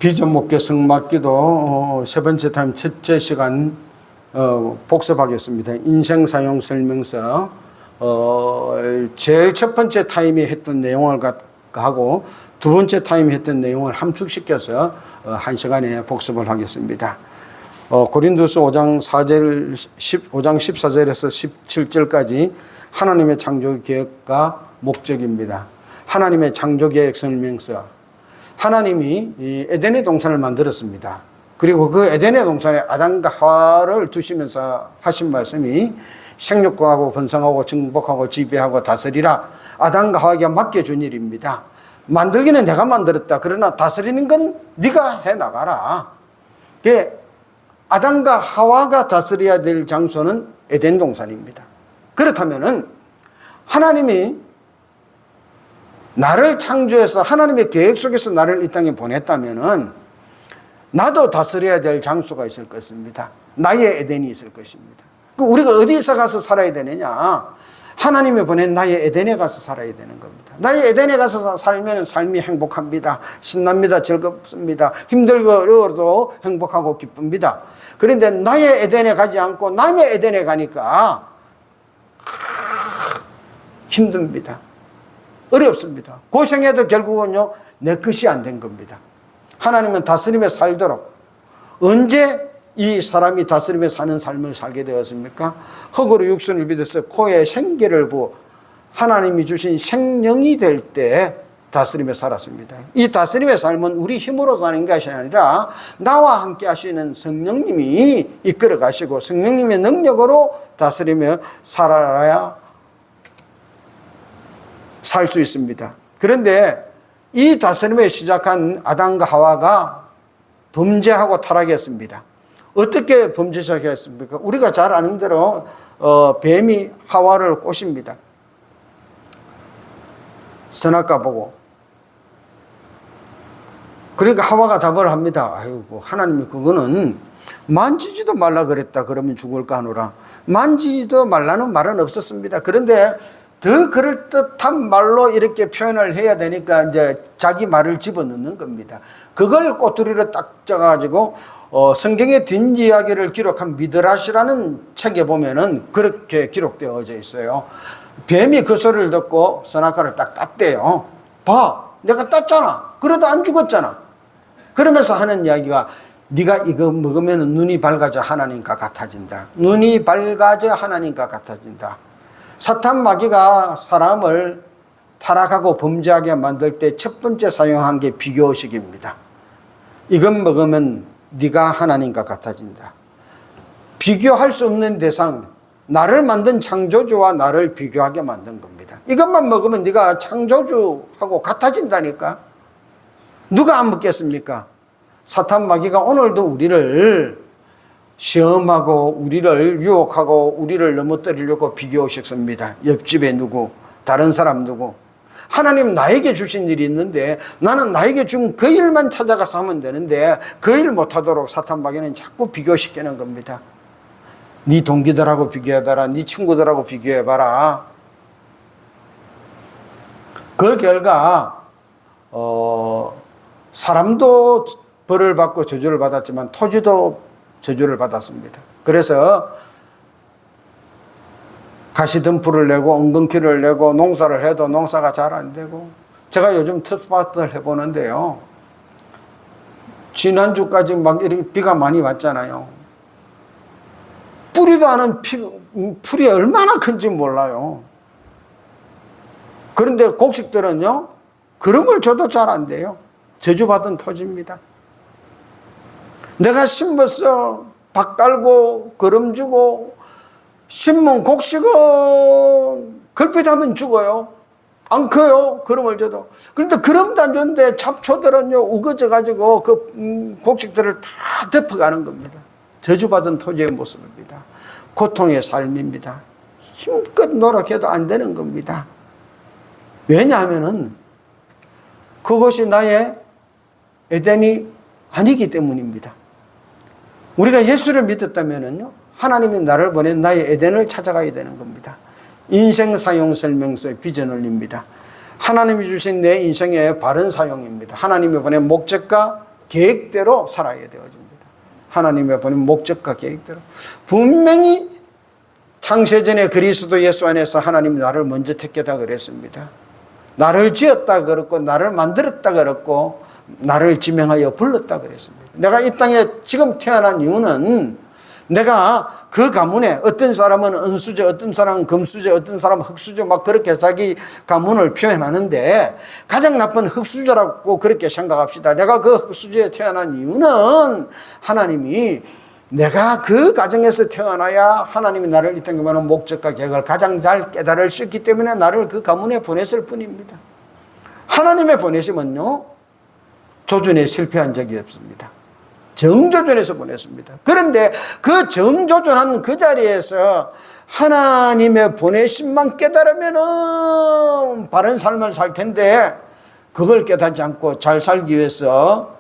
비전 목회 성막기도 세 번째 타임 첫째 시간 복습하겠습니다. 인생 사용 설명서 제일 첫 번째 타임에 했던 내용을 하고 두 번째 타임에 했던 내용을 함축시켜서 한 시간에 복습을 하겠습니다. 고린도서 5장 14절에서 17절까지 하나님의 창조 계획과 목적입니다. 하나님의 창조 계획 설명서. 하나님이 이 에덴의 동산을 만들었습니다. 그리고 그 에덴의 동산에 아담과 하와를 두시면서 하신 말씀이 생육하고 번성하고 정복하고 지배하고 다스리라. 아담과 하와에게 맡겨준 일입니다. 만들기는 내가 만들었다. 그러나 다스리는 건 네가 해나가라. 아담과 하와가 다스려야 될 장소는 에덴 동산입니다. 그렇다면은 하나님이 나를 창조해서 하나님의 계획 속에서 나를 이 땅에 보냈다면은 나도 다스려야 될 장소가 있을 것입니다. 나의 에덴이 있을 것입니다. 우리가 어디서 가서 살아야 되느냐? 하나님이 보낸 나의 에덴에 가서 살아야 되는 겁니다. 나의 에덴에 가서 살면 삶이 행복합니다. 신납니다. 즐겁습니다. 힘들고 어려워도 행복하고 기쁩니다. 그런데 나의 에덴에 가지 않고 남의 에덴에 가니까 힘듭니다. 어렵습니다. 고생해도 결국은요, 내 것이 안 된 겁니다. 하나님은 다스림에 살도록 언제 이 사람이 다스림에 사는 삶을 살게 되었습니까? 흙으로 육신을 빚어서 코에 생기를 부어 하나님이 주신 생명이 될 때 다스림에 살았습니다. 이 다스림의 삶은 우리 힘으로 사는 것이 아니라 나와 함께 하시는 성령님이 이끌어 가시고 성령님의 능력으로 다스리며 살아야 살 수 있습니다. 그런데 이 다스림을 시작한 아담과 하와가 범죄하고 타락했습니다. 어떻게 범죄 시작했습니까? 우리가 잘 아는 대로 뱀이 하와를 꼬십니다. 선악과 보고. 그러니까 하와가 답을 합니다. 아이고, 하나님이 그거는 만지지도 말라 그랬다. 그러면 죽을까 하노라. 만지지도 말라는 말은 없었습니다. 그런데 더 그럴듯한 말로 이렇게 표현을 해야 되니까 이제 자기 말을 집어넣는 겁니다. 그걸 꼬투리로 딱 짜가지고 성경의 뒷이야기를 기록한 미드라시라는 책에 보면은 그렇게 기록되어져 있어요. 뱀이 그 소리를 듣고 선악과를 딱 땄대요. 봐, 내가 땄잖아. 그래도 안 죽었잖아. 그러면서 하는 이야기가 네가 이거 먹으면 눈이 밝아져 하나님과 같아진다. 눈이 밝아져 하나님과 같아진다. 사탄 마귀가 사람을 타락하고 범죄하게 만들 때 첫 번째 사용한 게 비교의식입니다. 이건 먹으면 네가 하나님과 같아진다. 비교할 수 없는 대상, 나를 만든 창조주와 나를 비교하게 만든 겁니다. 이것만 먹으면 네가 창조주하고 같아진다니까. 누가 안 먹겠습니까? 사탄 마귀가 오늘도 우리를 시험하고 우리를 유혹하고 우리를 넘어뜨리려고 비교의식 씁니다. 옆집에 누구, 다른 사람 누구. 하나님 나에게 주신 일이 있는데 나는 나에게 준 그 일만 찾아가서 하면 되는데 그 일 못하도록 사탄 마귀는 자꾸 비교시키는 겁니다. 네 동기들하고 비교해봐라. 네 친구들하고 비교해봐라. 그 결과 사람도 벌을 받고 저주를 받았지만 토지도 저주를 받았습니다. 그래서 가시덤불을 내고 엉겅퀴를 내고 농사를 해도 농사가 잘 안 되고, 제가 요즘 텃밭을 해보는데요, 지난주까지 막 이렇게 비가 많이 왔잖아요. 뿌리도 않은 풀이 얼마나 큰지 몰라요. 그런데 곡식들은요, 그름을 줘도 잘 안 돼요. 저주받은 토지입니다. 내가 심어서 밭 깔고 거름 주고 심은 곡식은 걸핏하면 죽어요. 안 커요. 거름을 줘도. 그런데 거름도 안 줬는데 잡초들은요 우거져 가지고 그 곡식들을 다 덮어가는 겁니다. 저주받은 토지의 모습입니다. 고통의 삶입니다. 힘껏 노력해도 안 되는 겁니다. 왜냐하면은 그것이 나의 에덴이 아니기 때문입니다. 우리가 예수를 믿었다면요, 하나님이 나를 보낸 나의 에덴을 찾아가야 되는 겁니다. 인생 사용 설명서의 비전을입니다. 하나님이 주신 내 인생의 바른 사용입니다. 하나님이 보낸 목적과 계획대로 살아야 되어집니다. 하나님의 보낸 목적과 계획대로. 분명히 창세전에 그리스도 예수 안에서 하나님이 나를 먼저 택했다 그랬습니다. 나를 지었다 그랬고 나를 만들었다 그랬고 나를 지명하여 불렀다 그랬습니다. 내가 이 땅에 지금 태어난 이유는 내가 그 가문에 어떤 사람은 은수저, 어떤 사람은 금수저, 어떤 사람은 흙수저 막 그렇게 자기 가문을 표현하는데 가장 나쁜 흙수저라고 그렇게 생각합시다. 내가 그 흙수저에 태어난 이유는 하나님이 내가 그 가정에서 태어나야 하나님이 나를 이 땅에 보내는 목적과 계획을 가장 잘 깨달을 수 있기 때문에 나를 그 가문에 보냈을 뿐입니다. 하나님의 보내심은요, 조준에 실패한 적이 없습니다. 정조준에서 보냈습니다. 그런데 그 정조준한 그 자리에서 하나님의 보내심만 깨달으면은 바른 삶을 살 텐데 그걸 깨닫지 않고 잘 살기 위해서,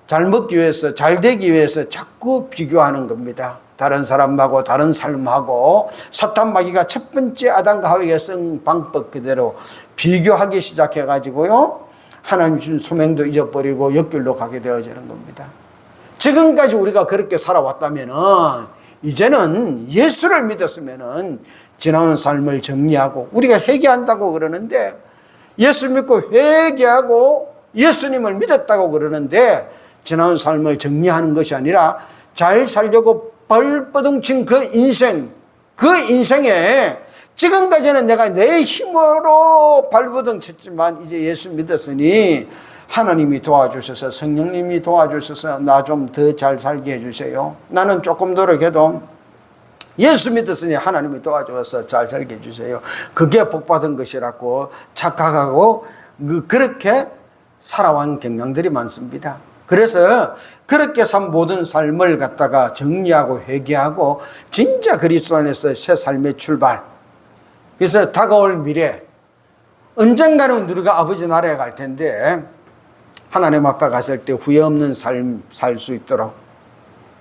잘 먹기 위해서, 잘 되기 위해서 자꾸 비교하는 겁니다. 다른 사람하고 다른 삶하고 사탄 마귀가 첫 번째 아담과 하와에게 쓴 방법 그대로 비교하기 시작해가지고요, 하나님 준 소명도 잊어버리고 옆길로 가게 되어지는 겁니다. 지금까지 우리가 그렇게 살아왔다면은 이제는 예수를 믿었으면은 지나온 삶을 정리하고, 우리가 회개한다고 그러는데 예수 믿고 회개하고 예수님을 믿었다고 그러는데 지나온 삶을 정리하는 것이 아니라 잘 살려고 발버둥친 그 인생에 지금까지는 내가 내 힘으로 발버둥쳤지만 이제 예수 믿었으니 하나님이 도와주셔서, 성령님이 도와주셔서 나 좀 더 잘 살게 해주세요. 나는 조금 노력해도 예수 믿었으니 하나님이 도와주셔서 잘 살게 해주세요. 그게 복받은 것이라고 착각하고 그렇게 살아온 경향들이 많습니다. 그래서 그렇게 산 모든 삶을 갖다가 정리하고 회개하고 진짜 그리스도 안에서 새 삶의 출발. 그래서 다가올 미래, 언젠가는 우리가 아버지 나라에 갈 텐데 하나님 앞에 갔을 때 후회 없는 삶 살 수 있도록.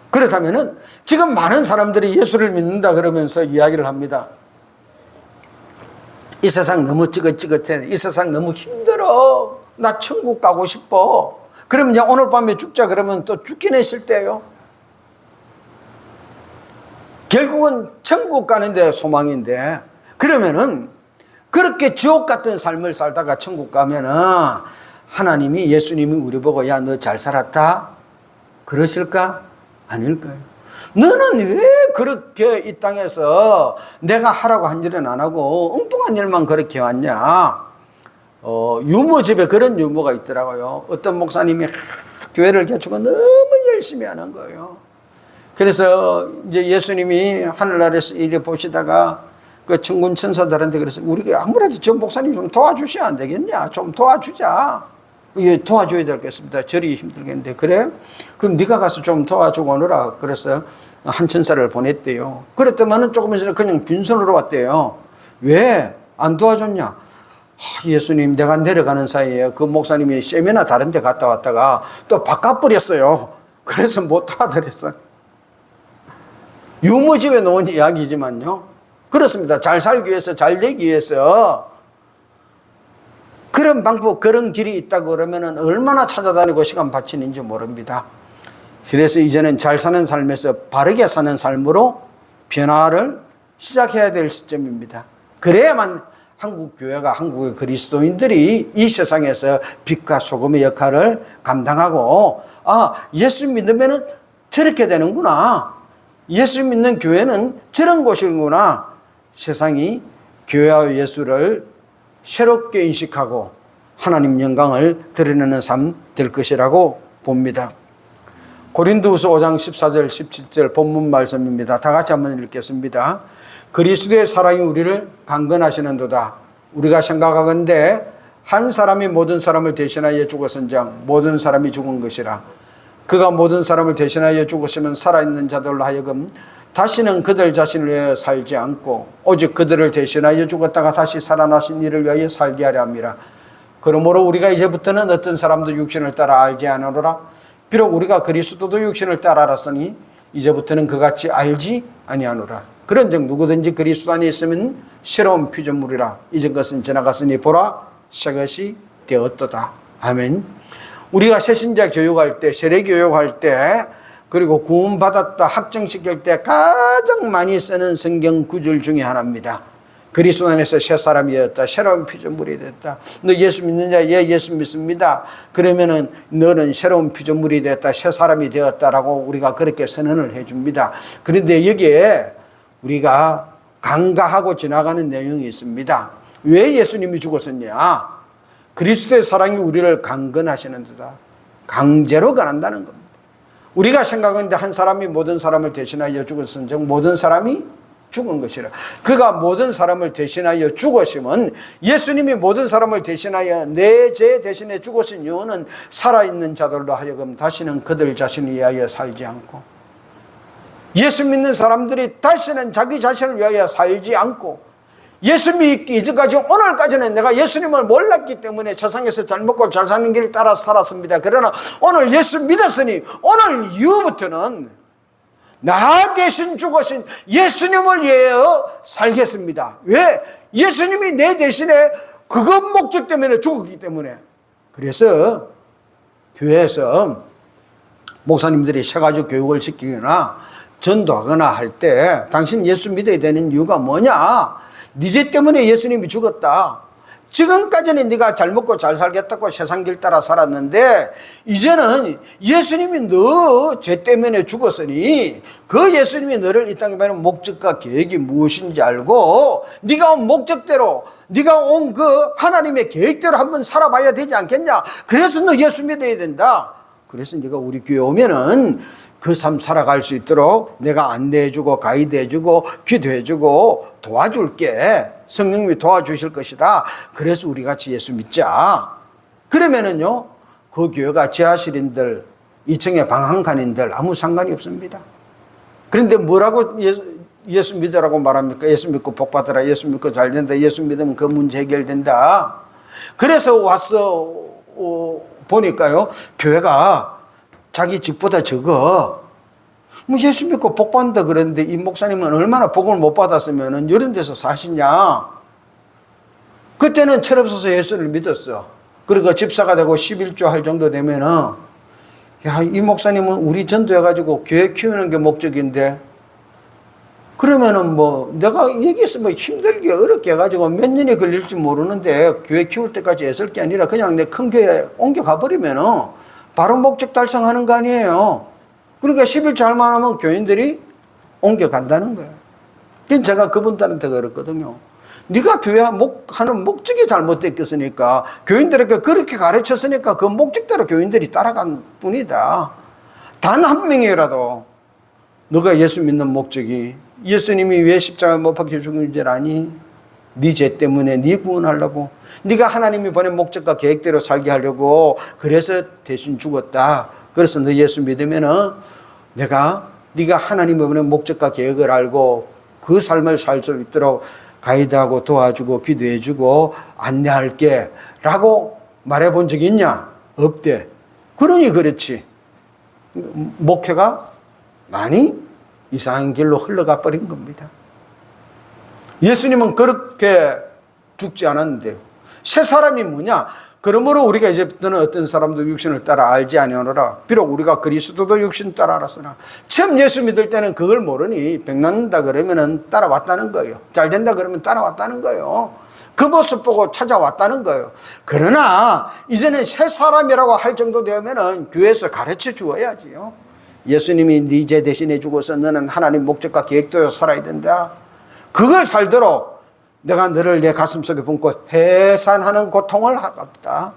그렇다면은 지금 많은 사람들이 예수를 믿는다 그러면서 이야기를 합니다. 이 세상 너무 찌긋찌긋해. 이 세상 너무 힘들어. 나 천국 가고 싶어. 그러면 이제 오늘 밤에 죽자 그러면 또 죽긴 했을 때요. 결국은 천국 가는데 소망인데, 그러면은 그렇게 지옥 같은 삶을 살다가 천국 가면은 하나님이, 예수님이 우리 보고 야, 너 잘 살았다 그러실까? 아닐 거예요. 너는 왜 그렇게 이 땅에서 내가 하라고 한 일은 안 하고 엉뚱한 일만 그렇게 왔냐? 유모집에 그런 유모가 있더라고요. 어떤 목사님이 교회를 개척을 너무 열심히 하는 거예요. 그래서 이제 예수님이 하늘나라에서 이래 보시다가 그 천군 천사들한테 그래서 우리가 아무래도 저 목사님 좀 도와주셔야 안 되겠냐? 좀 도와주자. 예, 도와줘야 되겠습니다. 절이 힘들겠는데. 그래? 그럼 네가 가서 좀 도와주고 오너라. 그래서 한 천사를 보냈대요. 그랬더만은 조금 있으면 그냥 빈손으로 왔대요. 왜 안 도와줬냐? 예수님, 내가 내려가는 사이에 그 목사님이 세미나 다른 데 갔다 왔다가 또 바꿔버렸어요. 그래서 못 도와드렸어요. 유모집에 놓은 이야기지만요. 그렇습니다. 잘 살기 위해서, 잘 되기 위해서 그런 방법, 그런 길이 있다고 그러면은 얼마나 찾아다니고 시간 바치는지 모릅니다. 그래서 이제는 잘 사는 삶에서 바르게 사는 삶으로 변화를 시작해야 될 시점입니다. 그래야만 한국 교회가, 한국의 그리스도인들이 이 세상에서 빛과 소금의 역할을 감당하고, 아, 예수 믿으면은 저렇게 되는구나. 예수 믿는 교회는 저런 곳이구나. 세상이 교회와 예수를 새롭게 인식하고 하나님 영광을 드러내는 삶 될 것이라고 봅니다. 고린도후서 5장 14절 17절 본문 말씀입니다. 다 같이 한번 읽겠습니다. 그리스도의 사랑이 우리를 강건하시는도다. 우리가 생각하건대 한 사람이 모든 사람을 대신하여 죽었은즉 모든 사람이 죽은 것이라. 그가 모든 사람을 대신하여 죽었으면 살아있는 자들로 하여금 다시는 그들 자신을 위하여 살지 않고 오직 그들을 대신하여 죽었다가 다시 살아나신 이를 위하여 살게 하려 함이라. 그러므로 우리가 이제부터는 어떤 사람도 육신을 따라 알지 않으노라. 비록 우리가 그리스도도 육신을 따라 알았으니 이제부터는 그같이 알지 아니하노라. 그런즉 누구든지 그리스도 안에 있으면 새로운 피조물이라. 이전 것은 지나갔으니 보라 새 것이 되었도다. 아멘. 우리가 새신자 교육할 때, 세례 교육할 때, 그리고 구원받았다 확정시킬 때 가장 많이 쓰는 성경 구절 중에 하나입니다. 그리스도 안에서 새 사람이 되었다. 새로운 피조물이 됐다. 너 예수 믿느냐? 예, 예수 믿습니다. 그러면은 너는 새로운 피조물이 됐다. 새 사람이 되었다라고 우리가 그렇게 선언을 해줍니다. 그런데 여기에 우리가 간과하고 지나가는 내용이 있습니다. 왜 예수님이 죽었었냐? 그리스도의 사랑이 우리를 강건하시는 데다 강제로 가난다는 겁니다. 우리가 생각하는데 한 사람이 모든 사람을 대신하여 죽었은즉 모든 사람이 죽은 것이라. 그가 모든 사람을 대신하여 죽으시면 예수님이 모든 사람을 대신하여 내 죄 대신에 죽으신 이유는 살아있는 자들로 하여금 다시는 그들 자신을 위하여 살지 않고, 예수 믿는 사람들이 다시는 자기 자신을 위하여 살지 않고, 예수 믿기 이전까지 오늘까지는 내가 예수님을 몰랐기 때문에 세상에서 잘 먹고 잘 사는 길을 따라 살았습니다. 그러나 오늘 예수 믿었으니 오늘 이후부터는 나 대신 죽으신 예수님을 위하여 살겠습니다. 왜? 예수님이 내 대신에 그것 목적 때문에 죽었기 때문에. 그래서 교회에서 목사님들이 새가족 교육을 시키거나 전도하거나 할 때 당신 예수 믿어야 되는 이유가 뭐냐? 네 죄 때문에 예수님이 죽었다. 지금까지는 네가 잘 먹고 잘 살겠다고 세상 길 따라 살았는데 이제는 예수님이 너 죄 때문에 죽었으니 그 예수님이 너를 이 땅에 보내는 목적과 계획이 무엇인지 알고 네가 온 목적대로, 네가 온 그 하나님의 계획대로 한번 살아봐야 되지 않겠냐. 그래서 너 예수 믿어야 된다. 그래서 네가 우리 교회 오면은 그 삶 살아갈 수 있도록 내가 안내해주고 가이드해주고 기도해주고 도와줄게. 성령님이 도와주실 것이다. 그래서 우리 같이 예수 믿자. 그러면은요, 그 교회가 지하실인들, 2층에 방 한 칸인들 아무 상관이 없습니다. 그런데 뭐라고 예수 믿으라고 말합니까? 예수 믿고 복 받으라. 예수 믿고 잘 된다. 예수 믿으면 그 문제 해결된다. 그래서 와서 보니까요, 교회가 자기 집보다 적어. 뭐 예수 믿고 복 받는다 그랬는데 이 목사님은 얼마나 복을 못 받았으면 이런 데서 사시냐. 그때는 철없어서 예수를 믿었어. 그러니까 집사가 되고 11조 할 정도 되면은, 야, 이 목사님은 우리 전도해가지고 교회 키우는 게 목적인데, 그러면은 뭐 내가 여기서 뭐 힘들게 어렵게 해가지고 몇 년이 걸릴지 모르는데 교회 키울 때까지 애쓸 게 아니라 그냥 내 큰 교회에 옮겨가 버리면은 바로 목적 달성하는 거 아니에요. 그러니까 11조 할만 하면 교인들이 옮겨간다는 거예요. 그래서 제가 그분들한테 그랬거든요. 네가 교회 하는 목적이 잘못됐겠으니까, 교인들에게 그렇게 가르쳤으니까 그 목적대로 교인들이 따라간 뿐이다. 단 한 명이라도 너가 예수 믿는 목적이 예수님이 왜 십자가에 못 박혀 죽은 줄 아니? 네 죄 때문에 네 구원하려고, 네가 하나님이 보낸 목적과 계획대로 살게 하려고, 그래서 대신 죽었다. 그래서 너 예수 믿으면은 네가 하나님이 보낸 목적과 계획을 알고 그 삶을 살 수 있도록 가이드하고 도와주고 기도해주고 안내할게 라고 말해본 적이 있냐? 없대. 그러니 그렇지. 목회가 많이 이상한 길로 흘러가 버린 겁니다. 예수님은 그렇게 죽지 않았는데요. 새 사람이 뭐냐? 그러므로 우리가 이제부터는 어떤 사람도 육신을 따라 알지 아니하노라. 비록 우리가 그리스도도 육신 따라 알았으나. 처음 예수 믿을 때는 그걸 모르니 백난다 그러면은 따라왔다는 거예요. 잘 된다 그러면 따라왔다는 거예요. 그 모습 보고 찾아왔다는 거예요. 그러나 이제는 새 사람이라고 할 정도 되면은 교회에서 가르쳐 주어야지요. 예수님이 네 죄 대신에 죽어서 너는 하나님 목적과 계획대로 살아야 된다. 그걸 살도록 내가 너를 내 가슴속에 품고 해산하는 고통을 하겠다.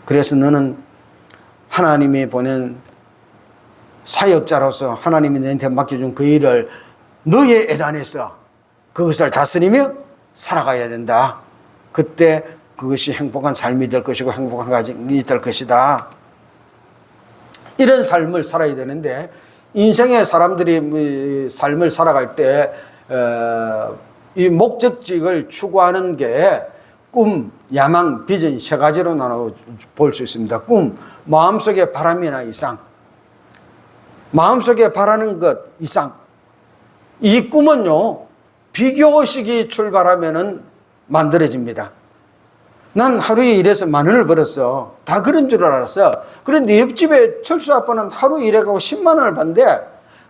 그래서 너는 하나님이 보낸 사역자로서 하나님이 너한테 맡겨준 그 일을 너의 애단에서 그것을 다스리며 살아가야 된다. 그때 그것이 행복한 삶이 될 것이고 행복한 가정이 될 것이다. 이런 삶을 살아야 되는데, 인생의 사람들이 삶을 살아갈 때 이 목적직을 추구하는 게 꿈, 야망, 비전 세 가지로 나눠 볼 수 있습니다. 꿈, 마음속에 바람이나 이상. 마음속에 바라는 것 이상. 이 꿈은요, 비교의식이 출발하면은 만들어집니다. 난 하루에 일해서 10,000원을 벌었어. 다 그런 줄 알았어. 그런데 옆집에 철수 아빠는 하루 일해가고 10만 원을 받는데,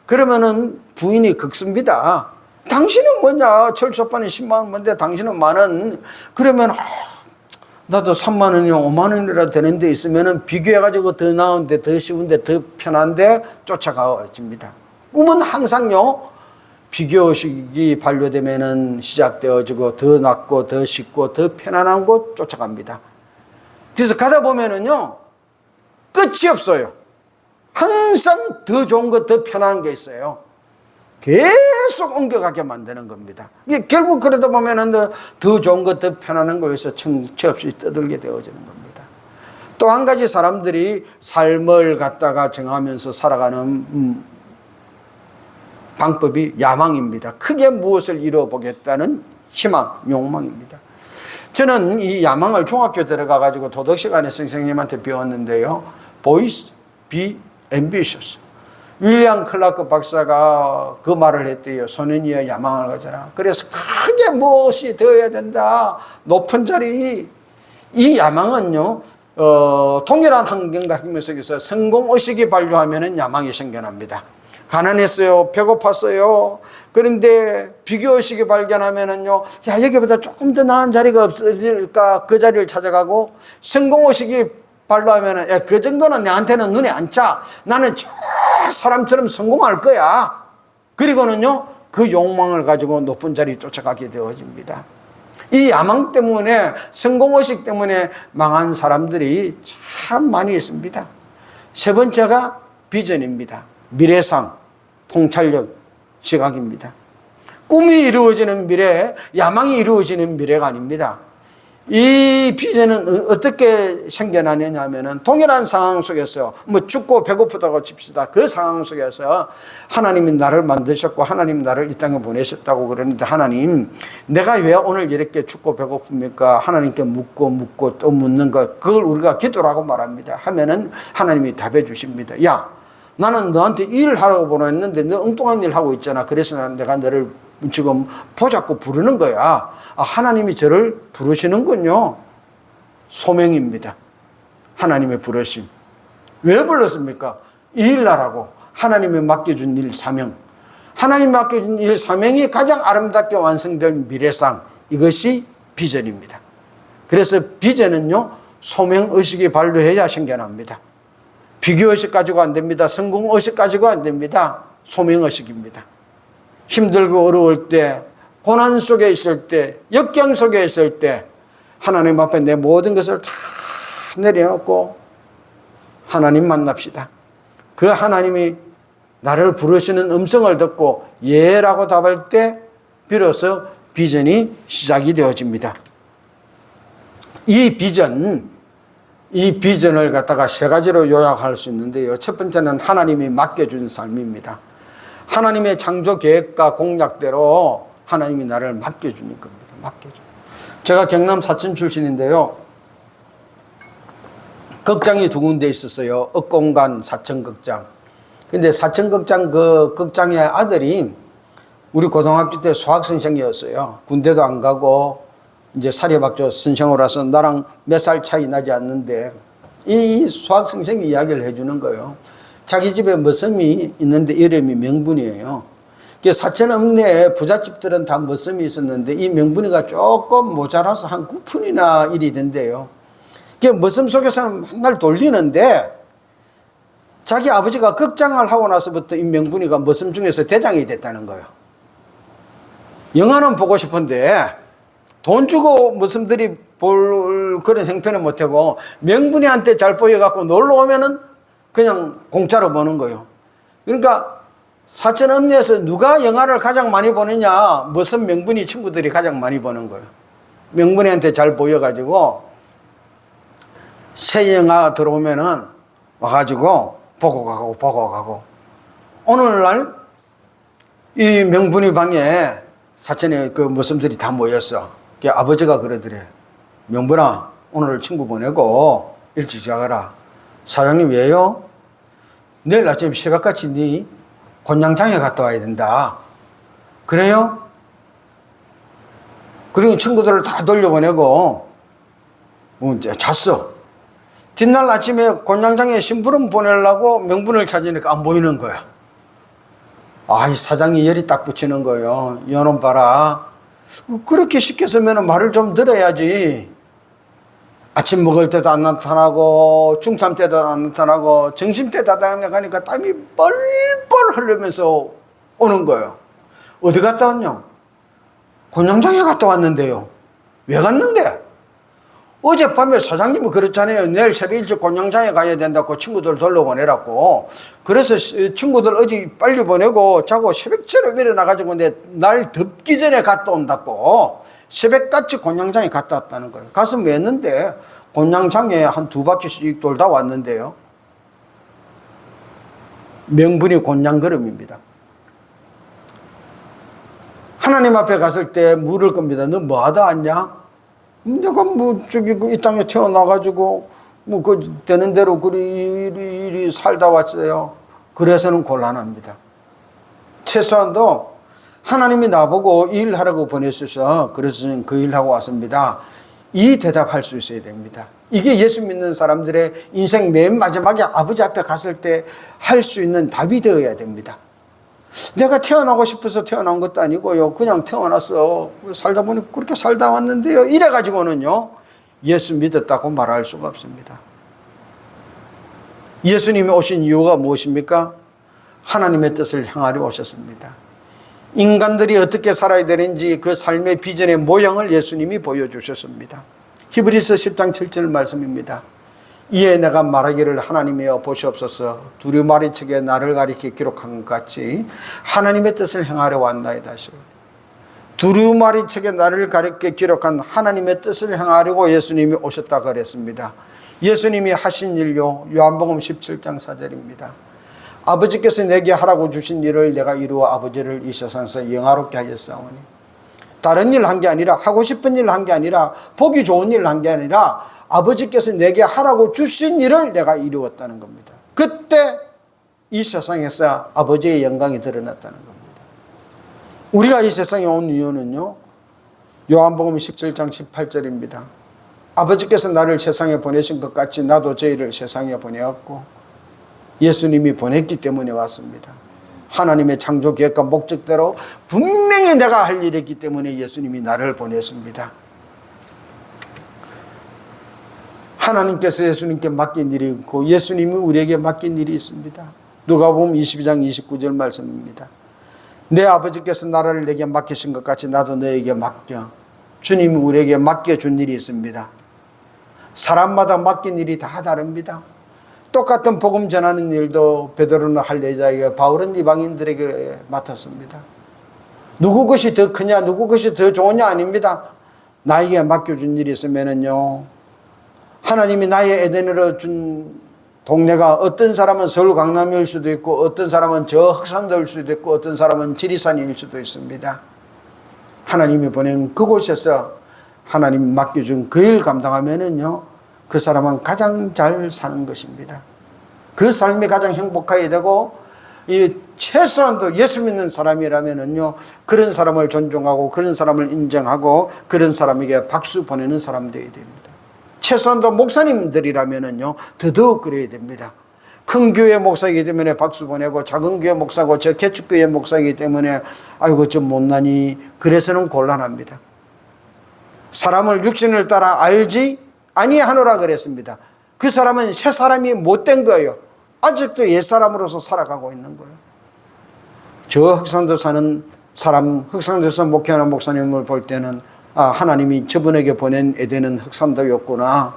그러면은 부인이 극습니다. 당신은 뭐냐? 철수 아빠는 10만 원 받는데 당신은 10,000원. 그러면 나도 3만 원이나 5만 원이라도 되는 데 있으면은 비교해가지고 더 나은데, 더 쉬운데, 더 편한데 쫓아가집니다. 꿈은 항상요, 비교식이 반려되면은 시작되어지고 더 낫고 더 쉽고 더 편안한 곳 쫓아갑니다. 그래서 가다 보면은요, 끝이 없어요. 항상 더 좋은 것, 더 편안한 게 있어요. 계속 옮겨가게 만드는 겁니다. 결국 그러다 보면은 더 좋은 것, 더 편안한 거에서 청취 없이 떠들게 되어지는 겁니다. 또 한 가지 사람들이 삶을 갖다가 정하면서 살아가는 방법이 야망입니다. 크게 무엇을 이뤄보겠다는 희망, 욕망입니다. 저는 이 야망을 중학교 들어가가지고 도덕 시간에 선생님한테 배웠는데요. Boys, be ambitious. 윌리엄 클라크 박사가 그 말을 했대요. 소년이여 야망을 가져라. 그래서 크게 무엇이 되어야 된다. 높은 자리. 이 야망은요, 동일한 환경과 힘 속에서 성공의식이 발효하면 야망이 생겨납니다. 가난했어요. 배고팠어요. 그런데 비교의식이 발견하면은요, 야, 여기보다 조금 더 나은 자리가 없을까? 그 자리를 찾아가고, 성공의식이 발로하면은, 야, 그 정도는 내한테는 눈에 안 차. 나는 저 사람처럼 성공할 거야. 그리고는요, 그 욕망을 가지고 높은 자리 쫓아가게 되어집니다. 이 야망 때문에, 성공의식 때문에 망한 사람들이 참 많이 있습니다. 세 번째가 비전입니다. 미래상, 통찰력, 시각입니다. 꿈이 이루어지는 미래, 야망이 이루어지는 미래가 아닙니다. 이 비전은 어떻게 생겨나느냐 하면은 동일한 상황 속에서 춥고 배고프다고 칩시다. 그 상황 속에서 하나님이 나를 만드셨고 하나님 나를 이 땅에 보내셨다고 그러는데, 하나님 내가 왜 오늘 이렇게 춥고 배고픕니까? 하나님께 묻고 또 묻는 것, 그걸 우리가 기도라고 말합니다. 하면은 하나님이 답해 주십니다. 야, 나는 너한테 일하라고 보냈는데 너 엉뚱한 일 하고 있잖아. 그래서 내가 너를 지금 보자고 부르는 거야. 하나님이 저를 부르시는군요. 소명입니다. 하나님의 부르심. 왜 불렀습니까? 이 일 하라고. 하나님이 맡겨준 일 사명. 하나님이 맡겨준 일 사명이 가장 아름답게 완성된 미래상. 이것이 비전입니다. 그래서 비전은요, 소명의식이 발휘해야 생겨납니다. 비교의식 가지고 안 됩니다. 성공의식 가지고 안 됩니다. 소명의식입니다. 힘들고 어려울 때, 고난 속에 있을 때, 역경 속에 있을 때 하나님 앞에 내 모든 것을 다 내려놓고 하나님 만납시다. 그 하나님이 나를 부르시는 음성을 듣고 예라고 답할 때 비로소 비전이 시작이 되어집니다. 이 비전을 갖다가 세 가지로 요약할 수 있는데요. 첫 번째는 하나님이 맡겨준 삶입니다. 하나님의 창조 계획과 공약대로 하나님이 나를 맡겨주는 겁니다. 맡겨줘. 제가 경남 사천 출신인데요. 극장이 두 군데 있었어요. 읍공간 사천극장. 근데 사천극장 그 극장의 아들이 우리 고등학교 때 수학선생이었어요. 군대도 안 가고 이제 사립학교 선생으로 와서 나랑 몇 살 차이 나지 않는데 이 수학선생이 이야기를 해주는 거예요. 자기 집에 머슴이 있는데 이름이 명분이에요. 사천 읍내에 부잣집들은 다 머슴이 있었는데 이 명분이가 조금 모자라서 한 9푼이나 일이 된대요. 머슴 속에서는 맨날 돌리는데 자기 아버지가 극장을 하고 나서부터 이 명분이가 머슴 중에서 대장이 됐다는 거예요. 영화는 보고 싶은데 돈 주고 머슴들이 볼 그런 형편은 못하고 명분이한테 잘 보여갖고 놀러 오면은 그냥 공짜로 보는 거예요. 그러니까 사천 읍내에서 누가 영화를 가장 많이 보느냐? 머슴 명분이 친구들이 가장 많이 보는 거예요. 명분이한테 잘 보여가지고 새 영화 들어오면은 와가지고 보고 가고 오늘날 이 명분이 방에 사천에 그 머슴들이 다 모였어. 아버지가 그러더래. 명분아, 오늘 친구 보내고 일찍 자가라. 사장님 왜요? 내일 아침 새벽같이 네 곤양장에 갔다 와야 된다. 그래요? 그리고 친구들을 다 돌려보내고 이제 잤어. 뒷날 아침에 곤양장에 심부름 보내려고 명분을 찾으니까 안 보이는 거야. 이 사장이 열이 딱 붙이는 거예요. 이놈 봐라. 그렇게 시켰으면 말을 좀 들어야지. 아침 먹을 때도 안 나타나고 중참 때도 안 나타나고 점심 때 다다음에 가니까 땀이 뻘뻘 흐르면서 오는 거예요. 어디 갔다 왔냐? 곤양장에 갔다 왔는데요. 왜 갔는데? 어젯밤에 사장님이 그랬잖아요. 내일 새벽 일찍 곤양장에 가야 된다고 친구들 돌려보내라고. 그래서 친구들 어제 빨리 보내고 자고 새벽처럼 일어나가지고 날 덥기 전에 갔다 온다고. 새벽같이 곤양장에 갔다 왔다는 거예요. 가서 뭐 했는데 곤양장에 한 2바퀴씩 돌다 왔는데요. 명분이 곤양걸음입니다. 하나님 앞에 갔을 때 물을 겁니다. 너 뭐 하다 왔냐? 내가 이 땅에 태어나가지고 되는 대로 이리 살다 왔어요. 그래서는 곤란합니다. 최소한도 하나님이 나보고 이 일하라고 보내셔서 그래서 저는 그 일하고 왔습니다. 이 대답할 수 있어야 됩니다. 이게 예수 믿는 사람들의 인생 맨 마지막에 아버지 앞에 갔을 때 할 수 있는 답이 되어야 됩니다. 내가 태어나고 싶어서 태어난 것도 아니고요. 그냥 태어났어. 살다 보니 그렇게 살다 왔는데요. 이래가지고는요. 예수 믿었다고 말할 수가 없습니다. 예수님이 오신 이유가 무엇입니까? 하나님의 뜻을 향하려 오셨습니다. 인간들이 어떻게 살아야 되는지 그 삶의 비전의 모양을 예수님이 보여주셨습니다. 히브리서 10장 7절 말씀입니다. 이에 내가 말하기를 하나님이여 보시옵소서 두루마리책에 나를 가리켜 기록한 것 같이 하나님의 뜻을 행하려 왔나이다. 두루마리책에 나를 가리켜 기록한 하나님의 뜻을 행하려고 예수님이 오셨다 그랬습니다. 예수님이 하신 일요 요한복음 17장 4절입니다. 아버지께서 내게 하라고 주신 일을 내가 이루어 아버지를 이 세상에서 영화롭게 하였사오니. 다른 일 한 게 아니라 하고 싶은 일 한 게 아니라 보기 좋은 일 한 게 아니라 아버지께서 내게 하라고 주신 일을 내가 이루었다는 겁니다. 그때 이 세상에서 아버지의 영광이 드러났다는 겁니다. 우리가 이 세상에 온 이유는요. 요한복음 17장 18절입니다. 아버지께서 나를 세상에 보내신 것 같이 나도 저희를 세상에 보내었고 예수님이 보냈기 때문에 왔습니다. 하나님의 창조 계획과 목적대로 분명히 내가 할 일이기 때문에 예수님이 나를 보냈습니다. 하나님께서 예수님께 맡긴 일이 있고 예수님이 우리에게 맡긴 일이 있습니다. 누가복음 22장 29절 말씀입니다. 내 아버지께서 나라를 내게 맡기신 것 같이 나도 너에게 맡겨. 주님이 우리에게 맡겨준 일이 있습니다. 사람마다 맡긴 일이 다 다릅니다. 똑같은 복음 전하는 일도 베드로는 할례자에게 바울은 이방인들에게 맡았습니다. 누구 것이 더 크냐 누구 것이 더 좋으냐 아닙니다. 나에게 맡겨준 일이 있으면은요 하나님이 나의 에덴으로 준 동네가 어떤 사람은 서울 강남일 수도 있고 어떤 사람은 저 흑산도일 수도 있고 어떤 사람은 지리산일 수도 있습니다. 하나님이 보낸 그곳에서 하나님 맡겨준 그 일 감당하면은요 그 사람은 가장 잘 사는 것입니다. 그 삶이 가장 행복하게 되고 이 최소한도 예수 믿는 사람이라면은요 그런 사람을 존중하고 그런 사람을 인정하고 그런 사람에게 박수 보내는 사람 되어야 됩니다. 최소한도 목사님들이라면은요 더더욱 그래야 됩니다. 큰 교회 목사이기 때문에 박수 보내고 작은 교회 목사고 저 개축교회 목사이기 때문에 아이고 좀 못나니 그래서는 곤란합니다. 사람을 육신을 따라 알지 아니하노라 그랬습니다. 그 사람은 새 사람이 못된 거예요. 아직도 옛 사람으로서 살아가고 있는 거예요. 저 흑산도 사는 사람, 흑산도에서 목회하는 목사님을 볼 때는 하나님이 저분에게 보낸 에덴은 흑산도였구나.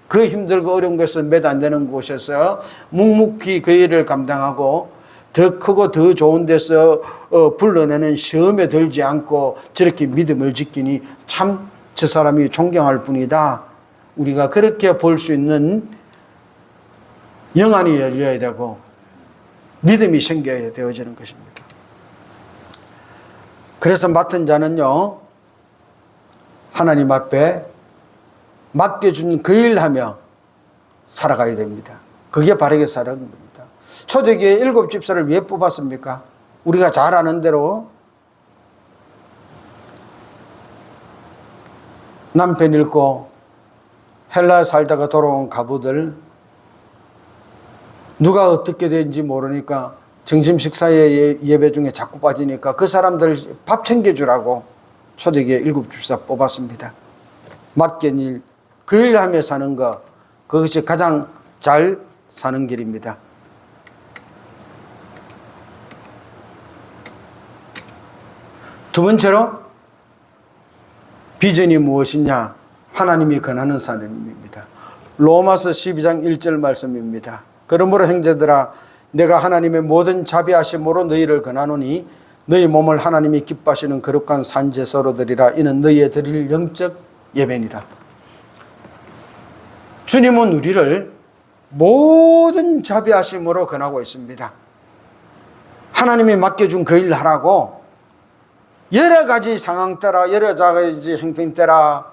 그 힘들고 어려운 것을 몇 안 되는 곳에서 묵묵히 그 일을 감당하고 더 크고 더 좋은 데서 불러내는 시험에 들지 않고 저렇게 믿음을 지키니 참 저 사람이 존경할 뿐이다. 우리가 그렇게 볼 수 있는 영안이 열려야 되고 믿음이 생겨야 되어지는 것입니다. 그래서 맡은 자는요 하나님 앞에 맡겨준 그 일하며 살아가야 됩니다. 그게 바르게 살아가는 겁니다. 초대교회 7 집사를 왜 뽑았습니까? 우리가 잘 아는 대로 남편 잃고 헬라 살다가 돌아온 가부들 누가 어떻게 된지 모르니까 점심 식사의 예배 중에 자꾸 빠지니까 그 사람들 밥 챙겨주라고 초대교회 7집사 뽑았습니다. 맡긴 일, 그 일하며 사는 것, 그것이 가장 잘 사는 길입니다. 두 번째로 비전이 무엇이냐? 하나님이 권하는 삶입니다. 로마서 12장 1절 말씀입니다. 그러므로 형제들아 내가 하나님의 모든 자비하심으로 너희를 권하노니 너희 몸을 하나님이 기뻐하시는 거룩한 산제사로 드리라. 이는 너희의 드릴 영적 예배니라. 주님은 우리를 모든 자비하심으로 권하고 있습니다. 하나님이 맡겨준 그 일 하라고 여러 가지 상황 따라 여러 가지 형편 따라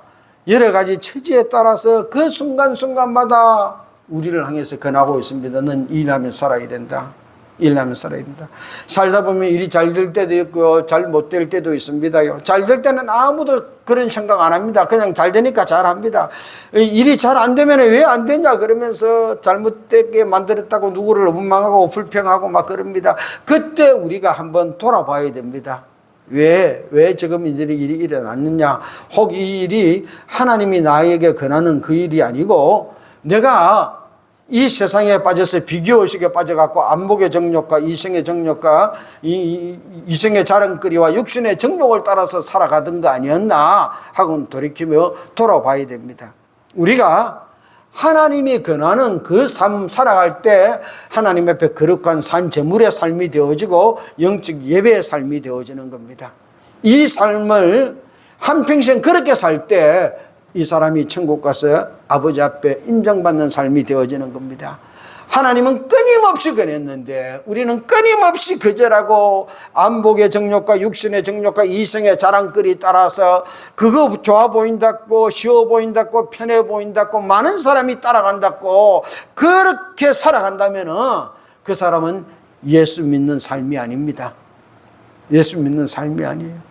여러 가지 처지에 따라서 그 순간순간마다 우리를 향해서 권하고 있습니다. 넌 일하면 살아야 된다. 일하면 살아야 된다. 살다 보면 일이 잘 될 때도 있고요. 잘 못 될 때도 있습니다요. 잘 될 때는 아무도 그런 생각 안 합니다. 그냥 잘 되니까 잘 합니다. 일이 잘 안 되면 왜 안 되냐 그러면서 잘못되게 만들었다고 누구를 원망하고 불평하고 막 그럽니다. 그때 우리가 한번 돌아봐야 됩니다. 왜 지금 이 일이 일어났느냐? 혹 이 일이 하나님이 나에게 권하는 그 일이 아니고 내가 이 세상에 빠져서 비교의식에 빠져갖고 안목의 정욕과 이성의 정욕과 이성의 자랑거리와 육신의 정욕을 따라서 살아가던 거 아니었나 하고 돌이키며 돌아봐야 됩니다. 우리가 하나님이 권하는 그 삶 살아갈 때 하나님 앞에 거룩한 산 제물의 삶이 되어지고 영적 예배의 삶이 되어지는 겁니다. 이 삶을 한평생 그렇게 살 때 이 사람이 천국 가서 아버지 앞에 인정받는 삶이 되어지는 겁니다. 하나님은 끊임없이 권했는데 우리는 끊임없이 거절하고 안목의 정욕과 육신의 정욕과 이성의 자랑거리 따라서 그거 좋아 보인다고 쉬워 보인다고 편해 보인다고 많은 사람이 따라간다고 그렇게 살아간다면 그 사람은 예수 믿는 삶이 아닙니다. 예수 믿는 삶이 아니에요.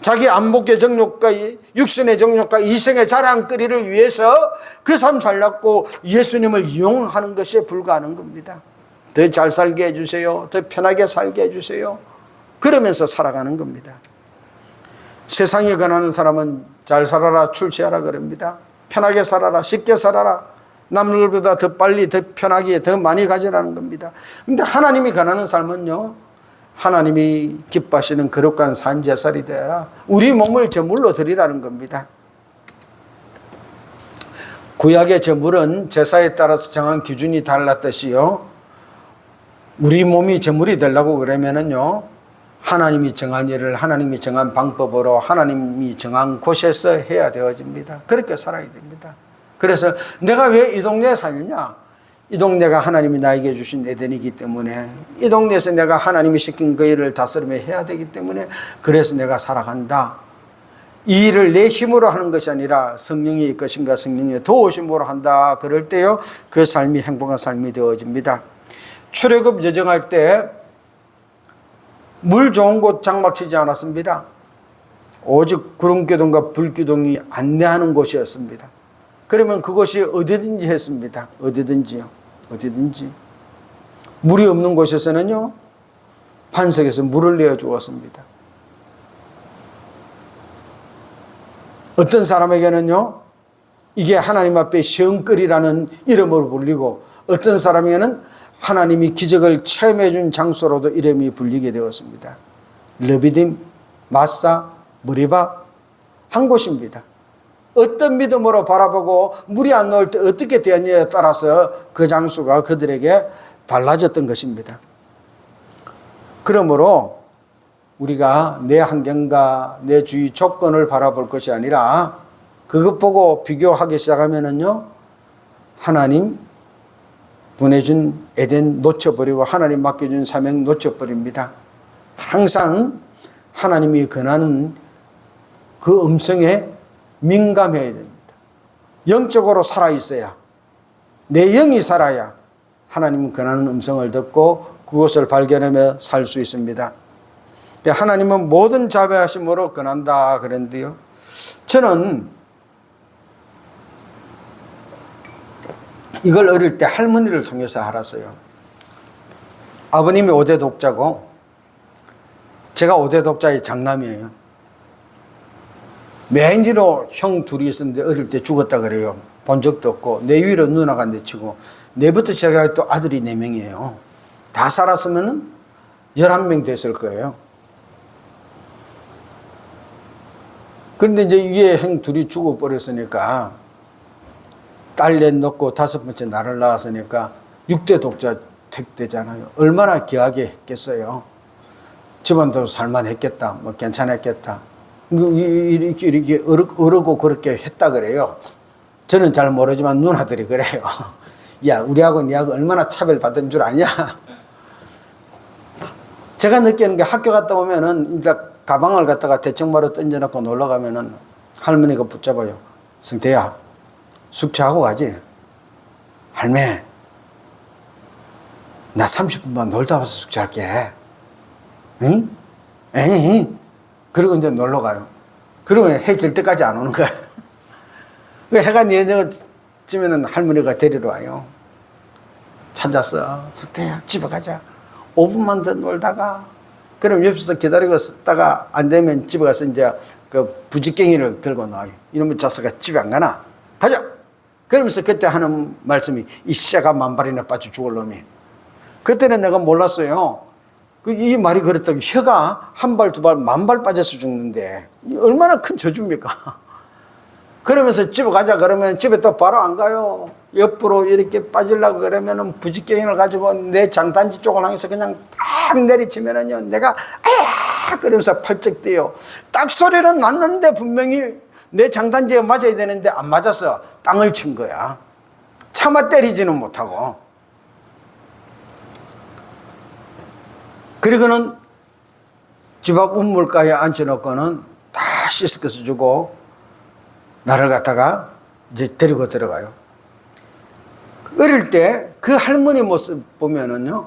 자기 안목의 정욕과 육신의 정욕과 이성의 자랑거리를 위해서 그 삶 살려고 예수님을 이용하는 것에 불과하는 겁니다. 더 잘 살게 해주세요. 더 편하게 살게 해주세요. 그러면서 살아가는 겁니다. 세상에 권하는 사람은 잘 살아라 출세하라 그럽니다. 편하게 살아라 쉽게 살아라 남들보다 더 빨리 더 편하게 더 많이 가지라는 겁니다. 그런데 하나님이 권하는 삶은요 하나님이 기뻐하시는 거룩한 산제살이 되어라. 우리 몸을 제물로 드리라는 겁니다. 구약의 제물은 제사에 따라서 정한 기준이 달랐듯이요. 우리 몸이 제물이 되려고 그러면은요. 하나님이 정한 일을 하나님이 정한 방법으로 하나님이 정한 곳에서 해야 되어집니다. 그렇게 살아야 됩니다. 그래서 내가 왜 이 동네에 사느냐? 이 동네가 하나님이 나에게 주신 에덴이기 때문에 이 동네에서 내가 하나님이 시킨 그 일을 다스리며 해야 되기 때문에 그래서 내가 살아간다. 이 일을 내 힘으로 하는 것이 아니라 성령이 것인가 성령의 도우심으로 한다. 그럴 때요 그 삶이 행복한 삶이 되어집니다. 출애굽 여정할 때 물 좋은 곳 장막 치지 않았습니다. 오직 구름기둥과 불기둥이 안내하는 곳이었습니다. 그러면 그것이 어디든지 했습니다. 어디든지요. 어디든지. 물이 없는 곳에서는요. 반석에서 물을 내어 주었습니다. 어떤 사람에게는요. 이게 하나님 앞에 시험거리라는 이름으로 불리고 어떤 사람에게는 하나님이 기적을 체험해 준 장소로도 이름이 불리게 되었습니다. 르비딤, 마사, 무리바 한 곳입니다. 어떤 믿음으로 바라보고 물이 안 나올 때 어떻게 되었냐에 따라서 그 장수가 그들에게 달라졌던 것입니다. 그러므로 우리가 내 환경과 내 주위 조건을 바라볼 것이 아니라 그것 보고 비교하기 시작하면은요, 하나님 보내준 에덴 놓쳐버리고 하나님 맡겨준 사명 놓쳐버립니다. 항상 하나님이 권하는 그 음성에 민감해야 됩니다. 영적으로 살아있어야, 내 영이 살아야 하나님 권하는 음성을 듣고 그것을 발견하며 살 수 있습니다. 하나님은 모든 자비하심으로 권한다 그랬는데요. 저는 이걸 어릴 때 할머니를 통해서 알았어요. 아버님이 5대 독자고 제가 5대 독자의 장남이에요. 맨지로 형 둘이 있었는데 어릴 때 죽었다 그래요. 본 적도 없고 내 위로 누나가 내치고 내부터 시작해 또 아들이 4명이에요. 다 살았으면 11명 됐을 거예요. 그런데 이제 위에 형 둘이 죽어버렸으니까 딸 넷 넣고 5번째 나를 낳았으니까 6대 독자 택되잖아요. 얼마나 귀하게 했겠어요. 집안도 살만했겠다. 뭐 괜찮았겠다. 이렇게 어르고 그렇게 했다 그래요. 저는 잘 모르지만 누나들이 그래요. 야, 우리하고 니하고 얼마나 차별받은 줄 아냐? 제가 느끼는 게 학교 갔다 오면은 이제 가방을 갖다가 대청바로 던져놓고 놀러 가면은 할머니가 붙잡아요. 승태야, 숙제하고 가지? 할매, 나 30분만 놀다 와서 숙제할게. 응? 에이. 그리고 이제 놀러 가요. 그러면 해 질 때까지 안 오는 거야. 해가 내려지면은 할머니가 데리러 와요. 찾았어. 승태야, 집에 가자. 5분만 더 놀다가. 그럼 옆에서 기다리고 있다가 안 되면 집에 가서 이제 그 부지깽이를 들고 나와요. 이놈의 자식아 집에 안 가나? 가자! 그러면서 그때 하는 말씀이 이 씨가 만발이나 빠져 죽을 놈이. 그때는 내가 몰랐어요. 이 말이 그렇다고 혀가 한 발, 두 발, 10,000발 빠져서 죽는데 얼마나 큰 저주입니까? 그러면서 집에 가자 그러면 집에 또 바로 안 가요. 옆으로 이렇게 빠지려고 그러면은 부지깽이를 가지고 내 장단지 쪽을 향해서 그냥 딱 내리치면은요, 내가 아야! 그러면서 팔쩍 뛰어. 딱 소리는 났는데 분명히 내 장단지에 맞아야 되는데 안 맞아서 땅을 친 거야. 차마 때리지는 못하고. 그리고는 집 앞 우물가에 앉혀놓고는 다 씻어서 주고 나를 갖다가 이제 데리고 들어가요. 어릴 때 그 할머니 모습 보면은요,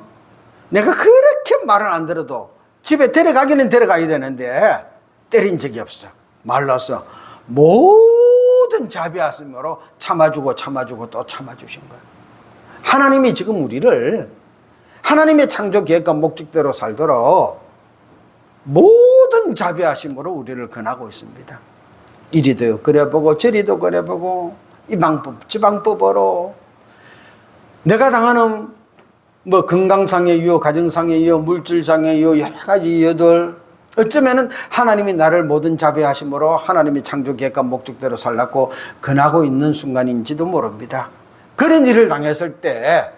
내가 그렇게 말을 안 들어도 집에 데려가기는 데려가야 되는데 때린 적이 없어. 말라서 모든 자비하심으로 참아주고 또 참아주신 거예요. 하나님이 지금 우리를 하나님의 창조 계획과 목적대로 살도록 모든 자비하심으로 우리를 권하고 있습니다. 이리도 그려보고 저리도 그려보고 이 방법 저 방법으로 내가 당하는 뭐 건강상의 이유, 가정상의 이유, 물질상의 이유 여러 가지 이유들, 어쩌면은 하나님이 나를 모든 자비하심으로 하나님의 창조 계획과 목적대로 살라고 권하고 있는 순간인지도 모릅니다. 그런 일을 당했을 때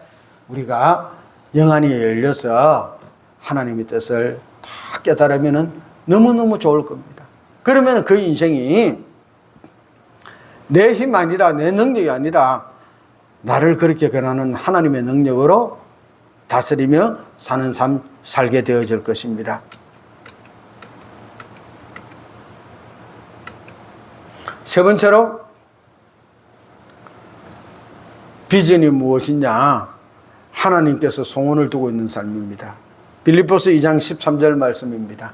우리가 영안이 열려서 하나님의 뜻을 다 깨달으면 너무너무 좋을 겁니다. 그러면 그 인생이 내 힘 아니라 내 능력이 아니라 나를 그렇게 권하는 하나님의 능력으로 다스리며 사는 삶 살게 되어질 것입니다. 세 번째로 비전이 무엇이냐? 하나님께서 소원을 두고 있는 삶입니다. 빌립보서 2장 13절 말씀입니다.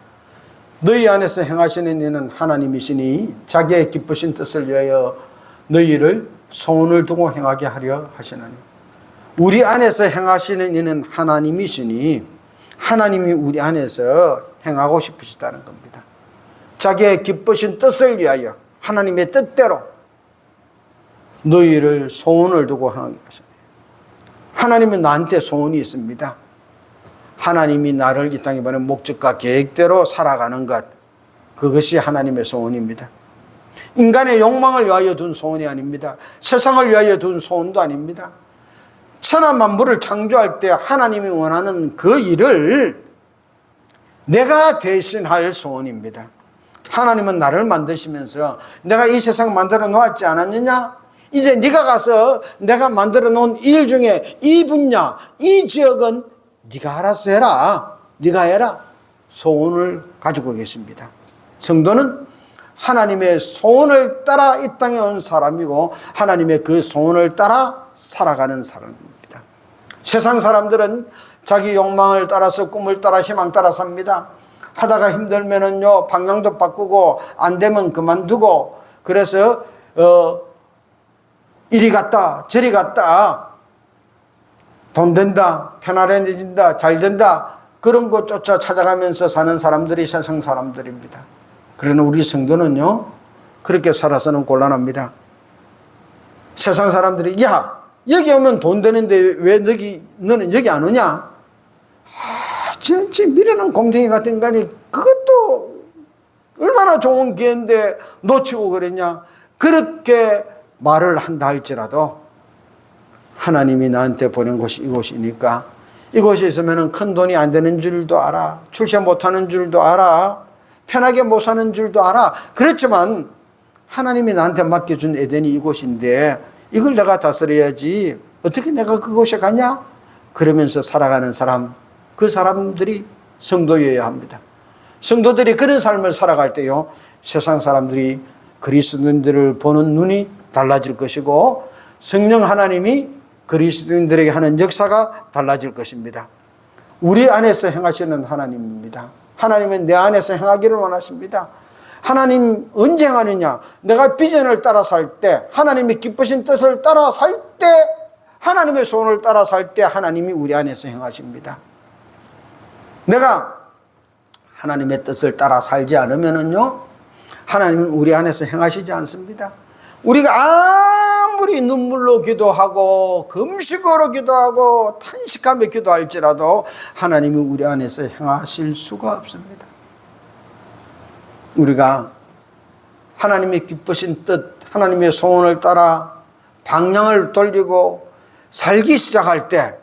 너희 안에서 행하시는 이는 하나님이시니 자기의 기쁘신 뜻을 위하여 너희를 소원을 두고 행하게 하려 하시나니. 우리 안에서 행하시는 이는 하나님이시니 하나님이 우리 안에서 행하고 싶으시다는 겁니다. 자기의 기쁘신 뜻을 위하여 하나님의 뜻대로 너희를 소원을 두고 행하게 하시나니. 하나님은 나한테 소원이 있습니다. 하나님이 나를 이 땅에 보낸 목적과 계획대로 살아가는 것, 그것이 하나님의 소원입니다. 인간의 욕망을 위하여 둔 소원이 아닙니다. 세상을 위하여 둔 소원도 아닙니다. 천하 만물을 창조할 때 하나님이 원하는 그 일을 내가 대신할 소원입니다. 하나님은 나를 만드시면서 내가 이 세상 만들어 놓았지 않았느냐? 이제 네가 가서 내가 만들어 놓은 일 중에 이 분야, 이 지역은 네가 알아서 해라. 네가 해라. 소원을 가지고 계십니다. 성도는 하나님의 소원을 따라 이 땅에 온 사람이고 하나님의 그 소원을 따라 살아가는 사람입니다. 세상 사람들은 자기 욕망을 따라서 꿈을 따라 희망 따라 삽니다. 하다가 힘들면은요 방향도 바꾸고 안 되면 그만두고, 그래서 이리 갔다 저리 갔다 돈 된다, 편안해진다, 잘 된다, 그런 것 쫓아 찾아가면서 사는 사람들이 세상 사람들입니다. 그러나 우리 성도는요, 그렇게 살아서는 곤란합니다. 세상 사람들이, 야, 여기 오면 돈 되는데 왜 너는 여기 안 오냐? 저 미련한 곰탱이 같은 인간이 그것도 얼마나 좋은 기회인데 놓치고 그랬냐? 그렇게 말을 한다 할지라도 하나님이 나한테 보낸 곳이 이곳이니까 이곳에 있으면 큰 돈이 안 되는 줄도 알아. 출세 못하는 줄도 알아. 편하게 못 사는 줄도 알아. 그렇지만 하나님이 나한테 맡겨준 에덴이 이곳인데 이걸 내가 다스려야지. 어떻게 내가 그곳에 가냐? 그러면서 살아가는 사람, 그 사람들이 성도여야 합니다. 성도들이 그런 삶을 살아갈 때요, 세상 사람들이 그리스도인들을 보는 눈이 달라질 것이고 성령 하나님이 그리스도인들에게 하는 역사가 달라질 것입니다. 우리 안에서 행하시는 하나님입니다. 하나님은 내 안에서 행하기를 원하십니다. 하나님 언제 행하느냐? 내가 비전을 따라 살 때, 하나님의 기쁘신 뜻을 따라 살 때, 하나님의 소원을 따라 살 때 하나님이 우리 안에서 행하십니다. 내가 하나님의 뜻을 따라 살지 않으면요, 하나님은 우리 안에서 행하시지 않습니다. 우리가 아무리 눈물로 기도하고 금식으로 기도하고 탄식하며 기도할지라도 하나님이 우리 안에서 행하실 수가 없습니다. 우리가 하나님의 기쁘신 뜻, 하나님의 소원을 따라 방향을 돌리고 살기 시작할 때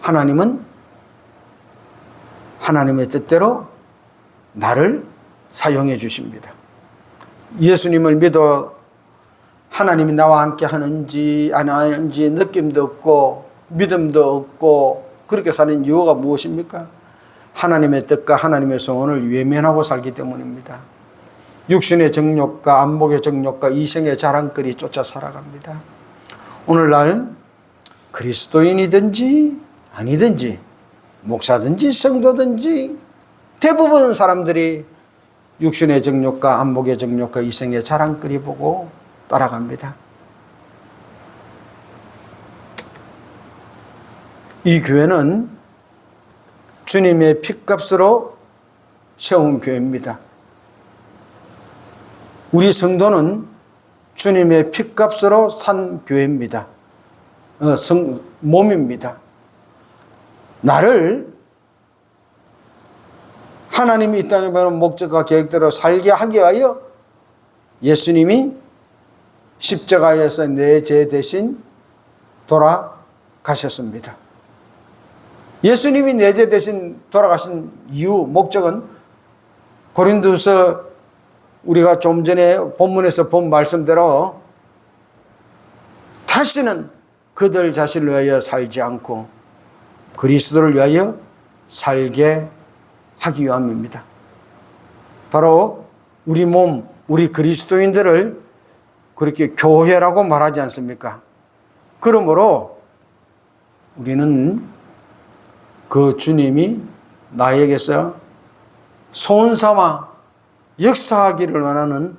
하나님은 하나님의 뜻대로 나를 사용해 주십니다. 예수님을 믿어 하나님이 나와 함께 하는지 안 하는지 느낌도 없고 믿음도 없고 그렇게 사는 이유가 무엇입니까? 하나님의 뜻과 하나님의 소원을 외면하고 살기 때문입니다. 육신의 정욕과 안목의 정욕과 이생의 자랑거리 쫓아 살아갑니다. 오늘날 그리스도인이든지 아니든지 목사든지 성도든지 대부분 사람들이 육신의 정욕과 안목의 정욕과 이생의 자랑거리 보고 따라갑니다. 이 교회는 주님의 핏값으로 세운 교회입니다. 우리 성도는 주님의 핏값으로 산 교회입니다. 몸입니다. 나를 하나님이 이 땅에 보내는 목적과 계획대로 살게 하기 위하여 예수님이 십자가에서 내 죄 대신 돌아가셨습니다. 예수님이 내 죄 대신 돌아가신 이유, 목적은 고린도서 우리가 좀 전에 본문에서 본 말씀대로 다시는 그들 자신을 위하여 살지 않고 그리스도를 위하여 살게 하기 위함입니다. 바로 우리 몸, 우리 그리스도인들을 그렇게 교회라고 말하지 않습니까? 그러므로 우리는 그 주님이 나에게서 소원삼아 역사하기를 원하는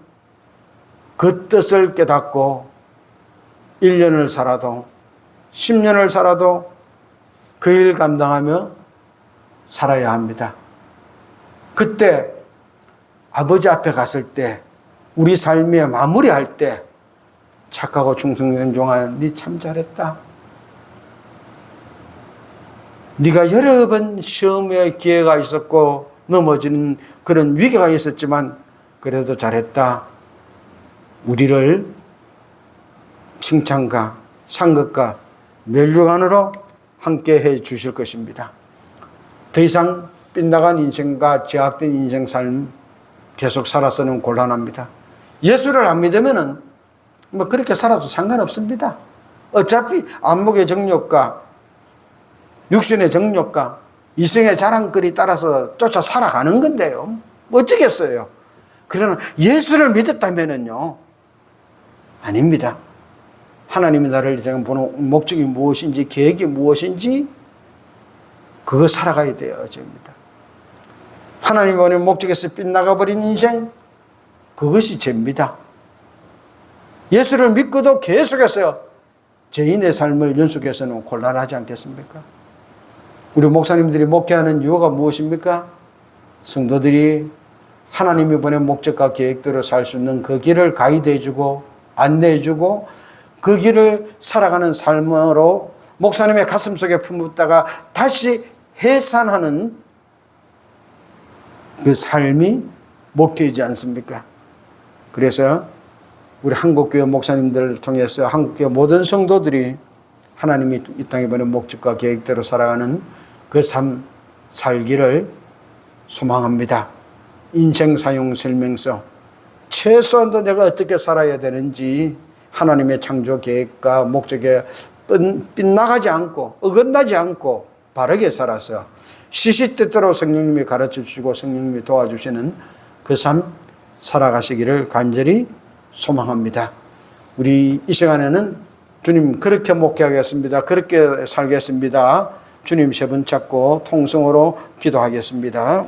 그 뜻을 깨닫고 1년을 살아도 10년을 살아도 그 일 감당하며 살아야 합니다. 그때 아버지 앞에 갔을 때 우리 삶의 마무리할 때 착하고 충성연종아 네 참 잘했다. 네가 여러 번 시험의 기회가 있었고 넘어지는 그런 위기가 있었지만 그래도 잘했다. 우리를 칭찬과 상급과 면류관으로 함께 해 주실 것입니다. 더 이상 빗나간 인생과 제약된 인생 삶 계속 살아서는 곤란합니다. 예수를 안 믿으면은 뭐 그렇게 살아도 상관없습니다. 어차피 안목의 정욕과 육신의 정욕과 이생의 자랑거리 따라서 쫓아 살아가는 건데요. 뭐 어쩌겠어요. 그러나 예수를 믿었다면은요. 아닙니다. 하나님이 나를 지금 보는 목적이 무엇인지 계획이 무엇인지 그거 살아가야 되어집니다. 하나님이 보는 목적에서 빗나가버린 인생 그것이 죄입니다. 예수를 믿고도 계속해서 죄인의 삶을 연속해서는 곤란하지 않겠습니까? 우리 목사님들이 목회하는 이유가 무엇입니까? 성도들이 하나님이 보낸 목적과 계획대로 살 수 있는 그 길을 가이드해주고 안내해주고 그 길을 살아가는 삶으로 목사님의 가슴속에 품었다가 다시 해산하는 그 삶이 목회이지 않습니까? 그래서 우리 한국교회 목사님들을 통해서 한국교회 모든 성도들이 하나님이 이 땅에 보낸 목적과 계획대로 살아가는 그 삶 살기를 소망합니다. 인생 사용 설명서, 최소한도 내가 어떻게 살아야 되는지 하나님의 창조 계획과 목적에 빗나가지 않고 어긋나지 않고 바르게 살아서 시시때때로 성령님이 가르쳐 주시고 성령님이 도와주시는 그 삶 살아가시기를 간절히 소망합니다. 우리 이 시간에는 주님 그렇게 목회하겠습니다. 그렇게 살겠습니다. 주님 세 번 찾고 통성으로 기도하겠습니다.